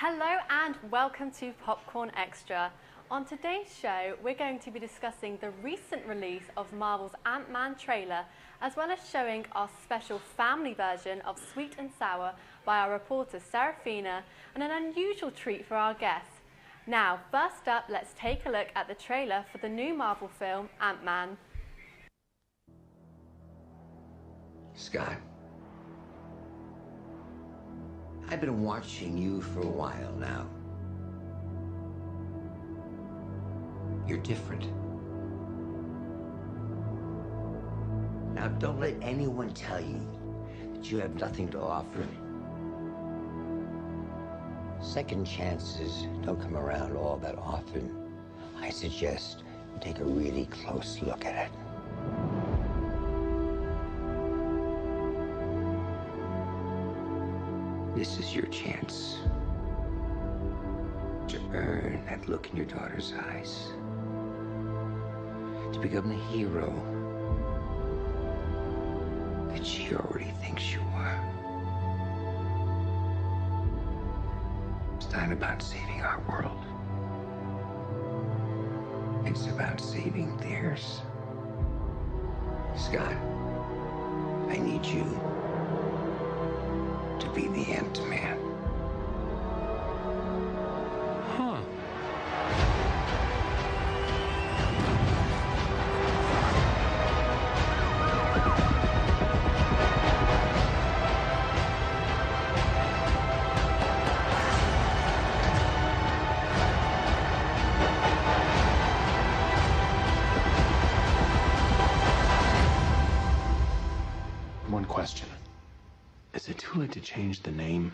Hello and welcome to Popcorn Extra. On today's show, we're going to be discussing the recent release of Marvel's Ant-Man trailer, as well as showing our special family version of Sweet and Sour by our reporter Serafina, and an unusual treat for our guests. Now, first up, let's take a look at the trailer for the new Marvel film, Ant-Man. Scott, I've been watching you for a while now. You're different. Now, don't let anyone tell you that you have nothing to offer. Second chances don't come around all that often. I suggest you take a really close look at it. This is your chance to earn that look in your daughter's eyes, to become the hero that she already thinks you are. It's not about saving our world. It's about saving theirs. Scott, I need you to be the Ant-Man. Huh. One question. Is it too late to change the name?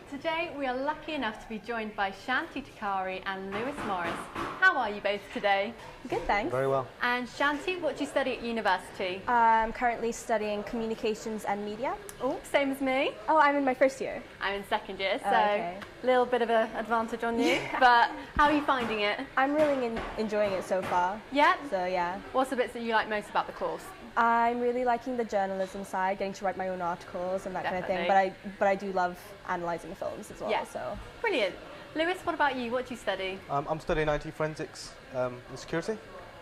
Today, we are lucky enough to be joined by Shanti Takari and Lewis Morris. How are you both today? Good, thanks. Very well. And Shanti, what do you study at university? I'm currently studying communications and media. Oh, same as me. Oh, I'm in my first year. I'm in second year, so okay. a little bit of an advantage on you. But how are you finding it? I'm really enjoying it so far. Yeah? So, yeah. What's the bits that you like most about the course? I'm really liking the journalism side, getting to write my own articles and that kind of thing. Definitely. But I do love analysing the films as well. Yeah. So. Brilliant. Lewis, what about you? What do you study? I'm studying IT forensics and security.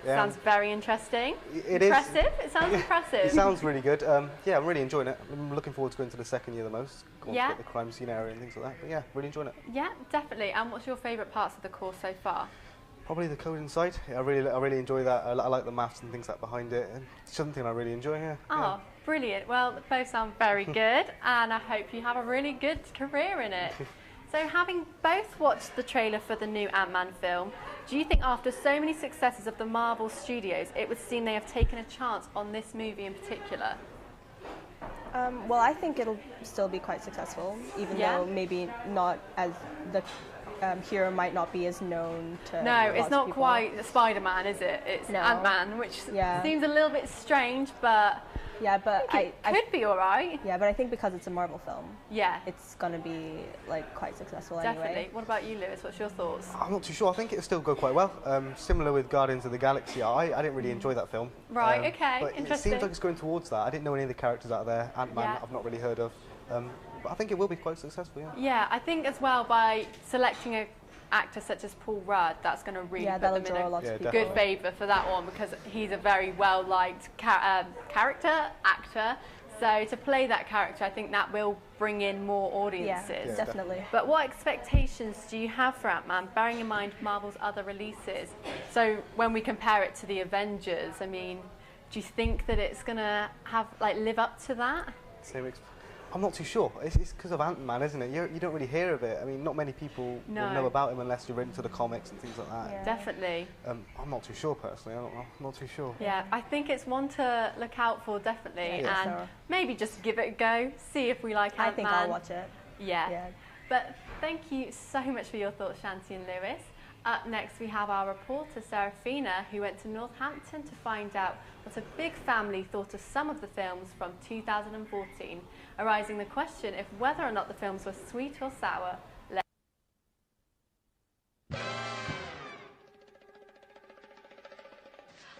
Sounds very interesting. It impressive? It sounds impressive. It sounds really good. Yeah, I'm really enjoying it. I'm looking forward to going to the second year the most. Going to get the crime scene area and things like that. But yeah, really enjoying it. Yeah, definitely. And what's your favourite parts of the course so far? Probably the coding side. I really enjoy that. I like the maths and things like behind it. And it's something I really enjoy. Yeah. Oh, brilliant. Well, both sound very good, and I hope you have a really good career in it. So, having both watched the trailer for the new Ant-Man film, do you think after so many successes of the Marvel Studios, it would seem they have taken a chance on this movie in particular? Well, I think it'll still be quite successful, even though maybe not as the hero might not be as known to No, it's not quite Spider-Man, is it? It's Ant-Man, which seems a little bit strange, but it could be all right. Yeah, but I think because it's a Marvel film, it's going to be like quite successful definitely. Anyway. What about you, Lewis? What's your thoughts? I'm not too sure. I think it'll still go quite well. Similar with Guardians of the Galaxy. I didn't really enjoy that film. Right, okay, but interesting. It seems like it's going towards that. I didn't know any of the characters out there. Ant-Man, I've not really heard of. But I think it will be quite successful, Yeah, I think as well by selecting an actor such as Paul Rudd, that's going to really put them in a good favour for that one, because he's a very well-liked character, actor. So to play that character, I think that will bring in more audiences. Yeah, definitely. But what expectations do you have for Ant-Man, bearing in mind Marvel's other releases? So when we compare it to the Avengers, I mean, do you think that it's going to have live up to that? I'm not too sure. It's because of Ant-Man, isn't it? You don't really hear of it. I mean, not many people will know about him unless you're into the comics and things like that. Yeah. Definitely. I'm not too sure, personally. I'm not too sure. Yeah, I think it's one to look out for, definitely. And maybe just give it a go, see if we like Ant-Man. I think I'll watch it. Yeah. But thank you so much for your thoughts, Shanti and Lewis. Up next, we have our reporter, Serafina, who went to Northampton to find out what a big family thought of some of the films from 2014, arising the question if whether or not the films were sweet or sour.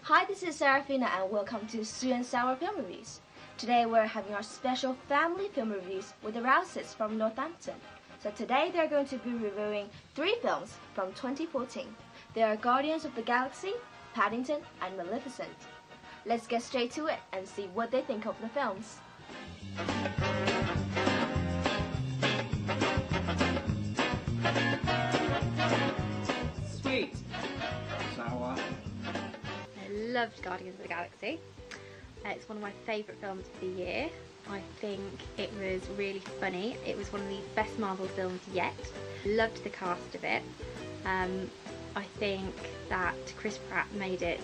Hi, this is Serafina and welcome to Sweet and Sour Film Reviews. Today we're having our special family film reviews with the Rouses from Northampton. So today they're going to be reviewing 3 films from 2014. They are Guardians of the Galaxy, Paddington and Maleficent. Let's get straight to it and see what they think of the films. Sweet. Sour. I loved Guardians of the Galaxy. It's one of my favourite films of the year. I think it was really funny. It was one of the best Marvel films yet. Loved the cast of it. I think that Chris Pratt made it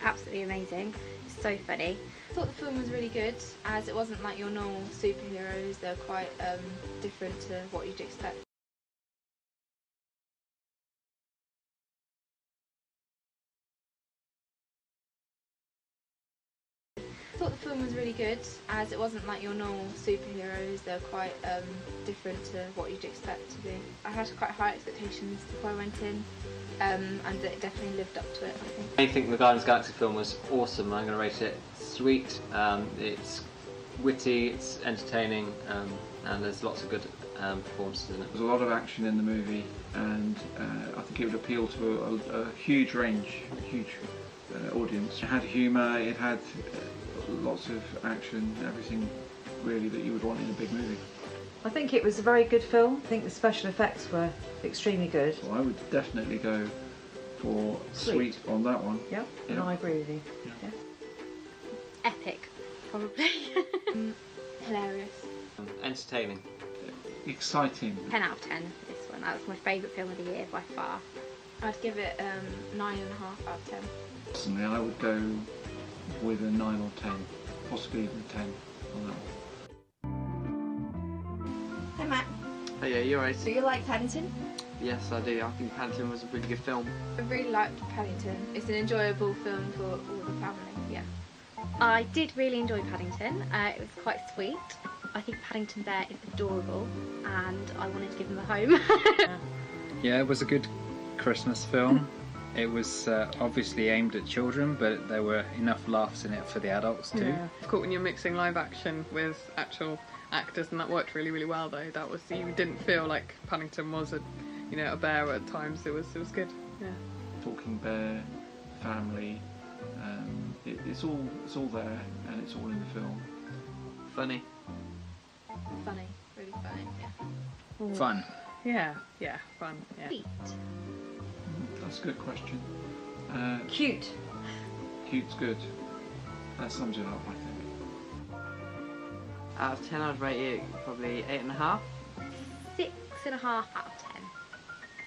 absolutely amazing. So funny. I thought the film was really good, as it wasn't like your normal superheroes. They're quite different to what you'd expect. I thought the film was really good, as it wasn't like your normal superheroes. They're quite different to what you'd expect to be. I had quite high expectations before I went in, and it definitely lived up to it, I think. I think the Guardians of the Galaxy film was awesome. I'm going to rate it sweet. It's witty, it's entertaining, and there's lots of good performances in it. There's a lot of action in the movie, and I think it would appeal to a huge range, a huge audience. It had humour, it had lots of action, everything really that you would want in a big movie. I think it was a very good film. I think the special effects were extremely good. So I would definitely go for sweet on that one. Yep, yeah. And I agree with you. Yeah. Yeah. Epic, probably. Hilarious. Entertaining. Exciting. 10 out of 10 for this one. That was my favourite film of the year by far. I'd give it 9.5 out of 10. Personally, I would go with a 9 or 10, possibly even 10 on that one. Hi Matt. Oh yeah, you're right. Do you like Paddington? Yes, I do. I think Paddington was a really good film. I really liked Paddington. It's an enjoyable film for all the family, yeah. I did really enjoy Paddington. It was quite sweet. I think Paddington Bear is adorable and I wanted to give him a home. Yeah, it was a good Christmas film. It was obviously aimed at children, but there were enough laughs in it for the adults too. Yeah. It's cool when you're mixing live action with actual actors, and that worked really, really well. Though that was, you didn't feel like Paddington was a bear at times. It was good. Yeah. Talking bear, family, it's all there, and it's all in the film. Funny. Funny, really funny. Yeah. Fun. Yeah, fun. Yeah. Sweet. That's a good question. Cute. Cute's good. That sums it up, I think. Out of 10, I'd rate it probably 8.5. 6.5 out of 10.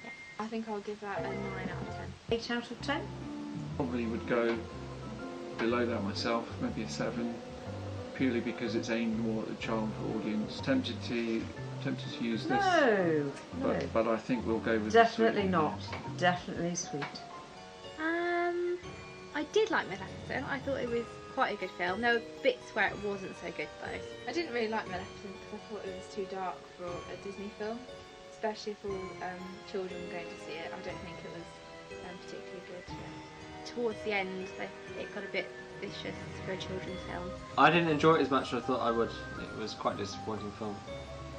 Yeah. I think I'll give that a 9 out of 10. 8 out of 10? Probably would go below that myself, maybe a 7, purely because it's aimed more at the child audience. Tempted to use this. No. But I think we'll go with definitely not. Definitely sweet. I did like Maleficent. I thought it was quite a good film. There were bits where it wasn't so good though. I didn't really like Maleficent because I thought it was too dark for a Disney film, especially for children going to see it. I don't think it was particularly good. Yeah. Towards the end, it got a bit vicious for a children's film. I didn't enjoy it as much as I thought I would. It was quite a disappointing film.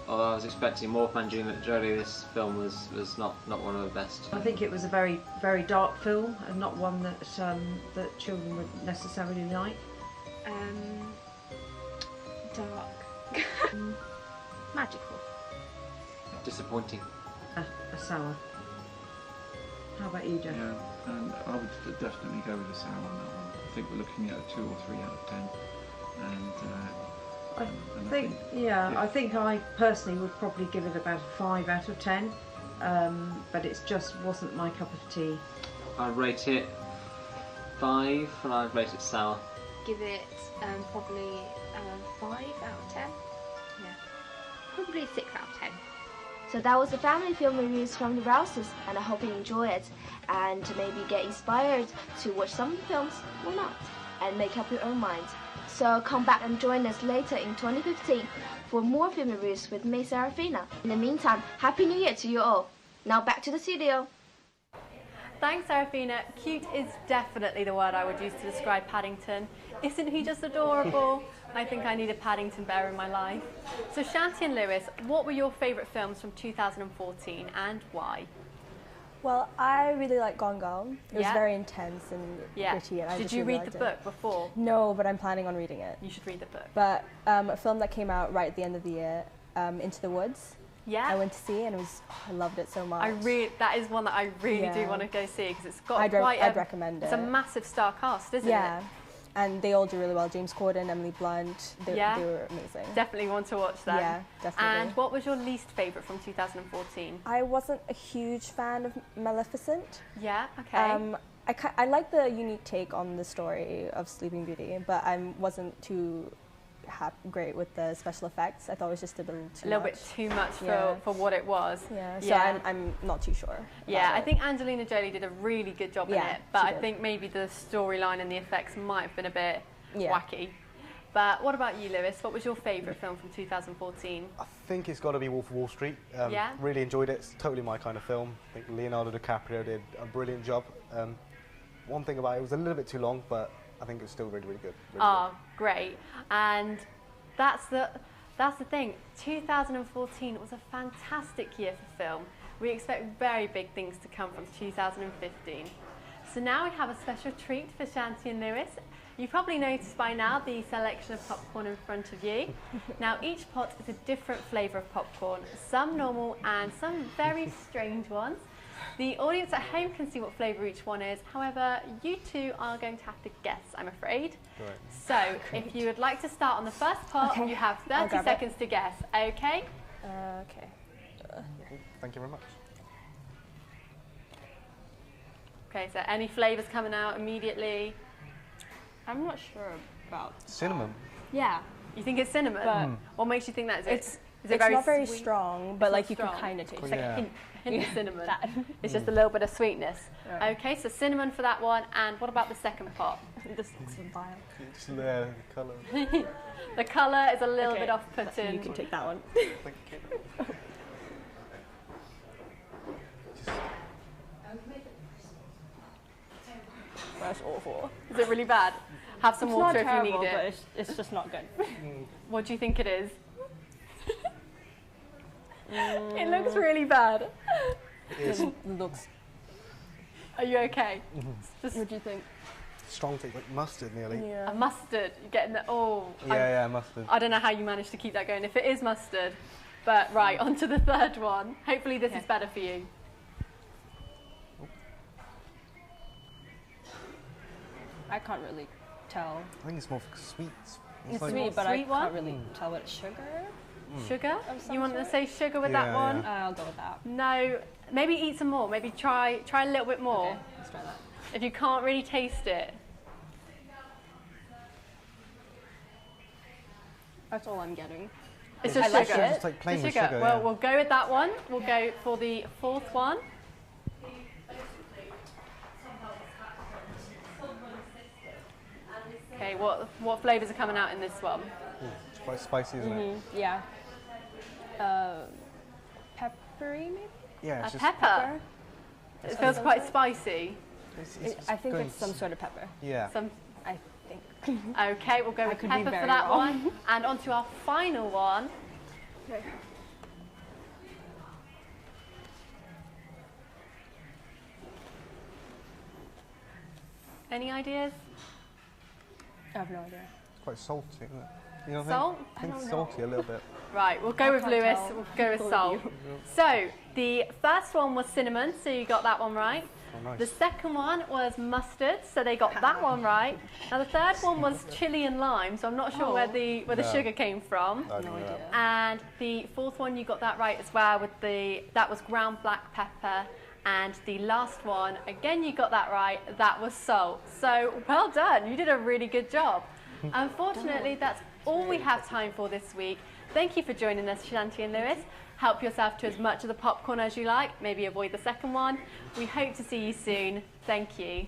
Although I was expecting more from Angelina Jolie, this film was not one of the best. I think it was a very, very dark film and not one that that children would necessarily like. Dark. Magical. Disappointing. A sour. How about you, Jeff? Yeah, and I would definitely go with a sour on that one. I think we're looking at a 2 or 3 out of 10. I think I personally would probably give it about a 5 out of 10, but it just wasn't my cup of tea. I'd rate it 5 and I'd rate it sour. Give it probably 5 out of 10. Yeah. Probably 6 out of 10. So that was the family film reviews from the Rouses, and I hope you enjoy it and maybe get inspired to watch some films or not and make up your own mind. So come back and join us later in 2015 for more film reviews with me, Serafina. In the meantime, Happy New Year to you all. Now back to the studio. Thanks, Serafina. Cute is definitely the word I would use to describe Paddington. Isn't he just adorable? I think I need a Paddington bear in my life. So Shanti and Lewis, what were your favourite films from 2014 and why? Well, I really like Gone Girl. It was very intense and gritty. And Did you read the book before? No, but I'm planning on reading it. You should read the book. But a film that came out right at the end of the year, Into the Woods. Yeah. I went to see and I loved it so much. That is one that I really do want to go see because it's got I'd recommend it. It's a massive star cast, isn't it? Yeah. And they all do really well. James Corden, Emily Blunt, they were amazing. Definitely want to watch them. Yeah, definitely. And what was your least favourite from 2014? I wasn't a huge fan of Maleficent. Yeah, okay. I like the unique take on the story of Sleeping Beauty, but I wasn't too great with the special effects. I thought it was just a little bit too much for what it was. Yeah, so I'm not too sure. Yeah, I think Angelina Jolie did a really good job in it, but I think maybe the storyline and the effects might have been a bit wacky. But what about you, Lewis? What was your favourite film from 2014? I think it's got to be Wolf of Wall Street. Really enjoyed it. It's totally my kind of film. I think Leonardo DiCaprio did a brilliant job. One thing about it was a little bit too long, but I think it was still really, really good. Really good. Great. And that's the thing. 2014 was a fantastic year for film. We expect very big things to come from 2015. So now we have a special treat for Shanti and Lewis. You've probably noticed by now the selection of popcorn in front of you. Now each pot is a different flavour of popcorn, some normal and some very strange ones. The audience at home can see what flavour each one is, however, you two are going to have to guess, I'm afraid. Right. So, if you would like to start on the first pot, you have 30 seconds to guess, okay? Okay. Thank you very much. Okay, so any flavours coming out immediately? I'm not sure about cinnamon. Yeah. You think it's cinnamon? But what makes you think that? Is it very not very strong, but like you can kind of taste it. It's like a hint of cinnamon. It's just a little bit of sweetness. Yeah. Okay, so cinnamon for that one. And what about the second pot? This looks vile. Just the colour. The colour is a little bit off-putting. You can take that one. Thank you. That's awful. Is it really bad? Have some water if you need it. But it's just not good. What do you think it is? It looks really bad. It looks. Are you okay? Just what do you think? Strong taste, like mustard nearly. Yeah. A mustard. You're getting the mustard. I don't know how you managed to keep that going. If it is mustard, but right, on to the third one. Hopefully this is better for you. I can't really tell. I think it's more sweet. It's like sweet, but I can't really tell what it's sugar. Sugar? You want to say sugar with that one? Yeah. I'll go with that. No, maybe eat some more. Maybe try a little bit more. Okay, let's try that. If you can't really taste it. That's all I'm getting. It's just sugar. It's like plain with sugar. Well, we'll go with that one. We'll go for the fourth one. Okay, what flavours are coming out in this one? It's quite spicy, isn't it? Yeah. Peppery, maybe? Yeah, it's a just pepper. It feels quite spicy. I think it's some sort of pepper. Yeah. I think. Okay, we'll go with pepper for that one. And on to our final one. Okay. Any ideas? I have no idea. It's quite salty, isn't it? You know, Salt? I think it's salty a little bit. Right, we'll go with Lewis. We'll go with salt. So, the first one was cinnamon, so you got that one right. Oh, nice. The second one was mustard, so they got that one right. Now the third one was chili and lime, so I'm not sure where the sugar came from. No idea. And the fourth one you got that right as well with that was ground black pepper. And the last one, again you got that right, that was salt. So well done, you did a really good job. Unfortunately, that's all we have time for this week. Thank you for joining us, Shanti and Lewis. Help yourself to as much of the popcorn as you like, maybe avoid the second one. We hope to see you soon. Thank you.